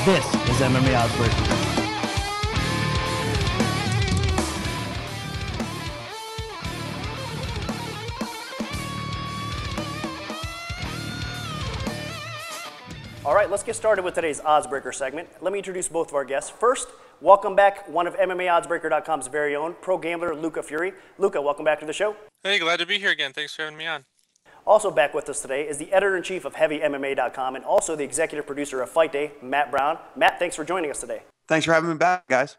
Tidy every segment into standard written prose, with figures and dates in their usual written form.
This is MMA Oddsbreaker. All right, let's get started with today's Oddsbreaker segment. Let me introduce both of our guests. First, welcome back one of MMAOddsbreaker.com's very own pro gambler Luca Fury. Luca, welcome back to the show. Hey, glad to be here again. Thanks for having me on. Also back with us today is the editor-in-chief of HeavyMMA.com and also the executive producer of Fight Day, Matt Brown. Matt, thanks for joining us today. Thanks for having me back, guys.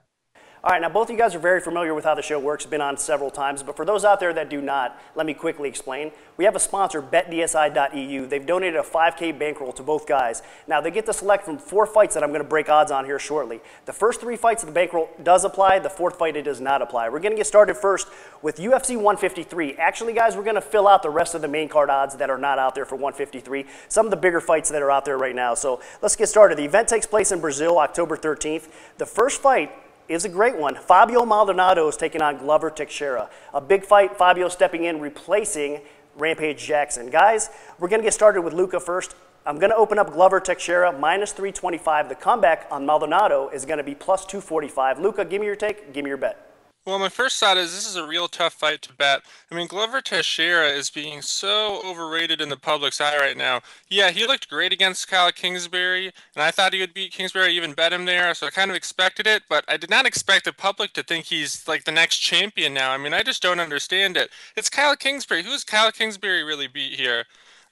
All right, now both of you guys are very familiar with how the show works, been on several times, but for those out there that do not, let me quickly explain. We have a sponsor, betdsi.eu. They've donated a 5K bankroll to both guys. Now, they get to select from 4 fights that I'm going to break odds on here shortly. The first 3 fights of the bankroll does apply. The 4th fight, it does not apply. We're going to get started first with UFC 153. Actually, guys, we're going to fill out the rest of the main card odds that are not out there for 153, some of the bigger fights that are out there right now. So let's get started. The event takes place in Brazil, October 13th. The first fight is a great one. Fabio Maldonado is taking on Glover Teixeira. A big fight, Fabio stepping in, replacing Rampage Jackson. Guys, we're going to get started with Luca first. I'm going to open up Glover Teixeira, minus 325. The comeback on Maldonado is going to be plus 245. Luca, give me your take, give me your bet. Well, my first thought is this is a real tough fight to bet. I mean, Glover Teixeira is being so overrated in the public's eye right now. Yeah, he looked great against Kyle Kingsbury, and I thought he would beat Kingsbury, even bet him there, so I kind of expected it, but I did not expect the public to think he's like the next champion now. I mean, I just don't understand it. It's Kyle Kingsbury. Who's Kyle Kingsbury really beat here?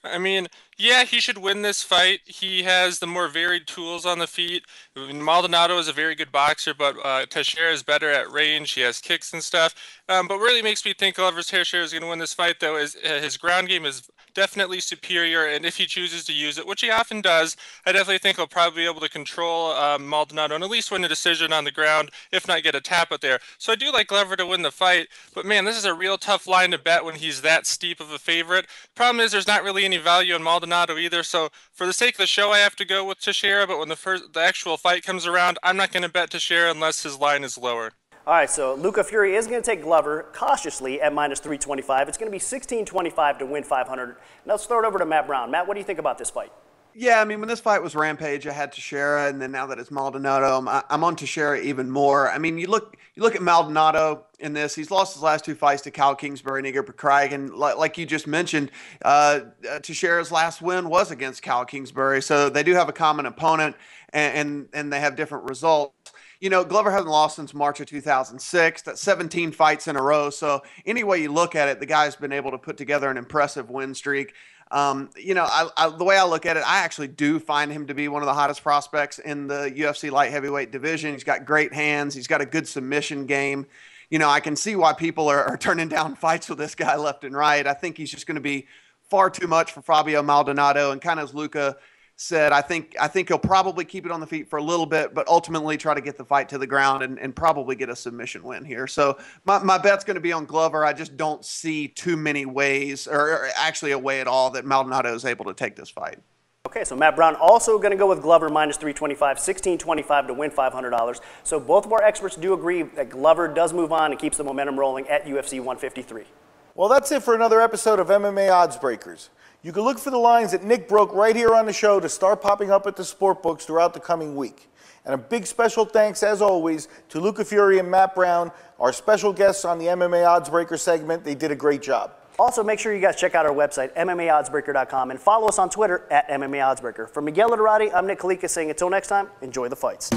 I mean, yeah, he should win this fight. He has the more varied tools on the feet. Maldonado is a very good boxer, but Teixeira is better at range. He has kicks and stuff. But what really makes me think Glover Teixeira is going to win this fight, though, is his ground game is definitely superior, and if he chooses to use it, which he often does, I definitely think he'll probably be able to control Maldonado and at least win a decision on the ground, if not get a tap out there. So I do like Glover to win the fight, but man, this is a real tough line to bet when he's that steep of a favorite. Problem is there's not really any value in Maldonado either, so for the sake of the show, I have to go with Teixeira, but when the actual fight comes around, I'm not going to bet Teixeira unless his line is lower. All right, so Luca Fury is going to take Glover cautiously at minus 325. It's going to be 1625 to win 500. Now let's throw it over to Matt Brown. Matt, what do you think about this fight? Yeah, I mean, when this fight was Rampage, I had Teixeira, and then now that it's Maldonado, I'm on Teixeira even more. I mean, you look at Maldonado in this. He's lost his last 2 fights to Kyle Kingsbury and Igor Pekraig, and like you just mentioned, Teixeira's last win was against Kyle Kingsbury, so they do have a common opponent, and they have different results. You know, Glover hasn't lost since March of 2006. That's 17 fights in a row. So any way you look at it, the guy's been able to put together an impressive win streak. You know, the way I look at it, I actually do find him to be one of the hottest prospects in the UFC light heavyweight division. He's got great hands. He's got a good submission game. You know, I can see why people are turning down fights with this guy left and right. I think he's just going to be far too much for Fabio Maldonado, and kind of as Luca said, I think he'll probably keep it on the feet for a little bit, but ultimately try to get the fight to the ground and probably get a submission win here. So my bet's going to be on Glover. I just don't see too many ways, or actually a way at all, that Maldonado is able to take this fight. Okay, so Matt Brown also going to go with Glover minus 325, 1625 to win $500. So both of our experts do agree that Glover does move on and keeps the momentum rolling at UFC 153. Well, that's it for another episode of MMA Odds Breakers. You can look for the lines that Nick broke right here on the show to start popping up at the sport books throughout the coming week. And a big special thanks, as always, to Luca Fury and Matt Brown, our special guests on the MMA Oddsbreaker segment. They did a great job. Also, make sure you guys check out our website, MMAOddsbreaker.com, and follow us on Twitter at MMAOddsbreaker. For Miguel Literati, I'm Nick Kalikas saying until next time, enjoy the fights.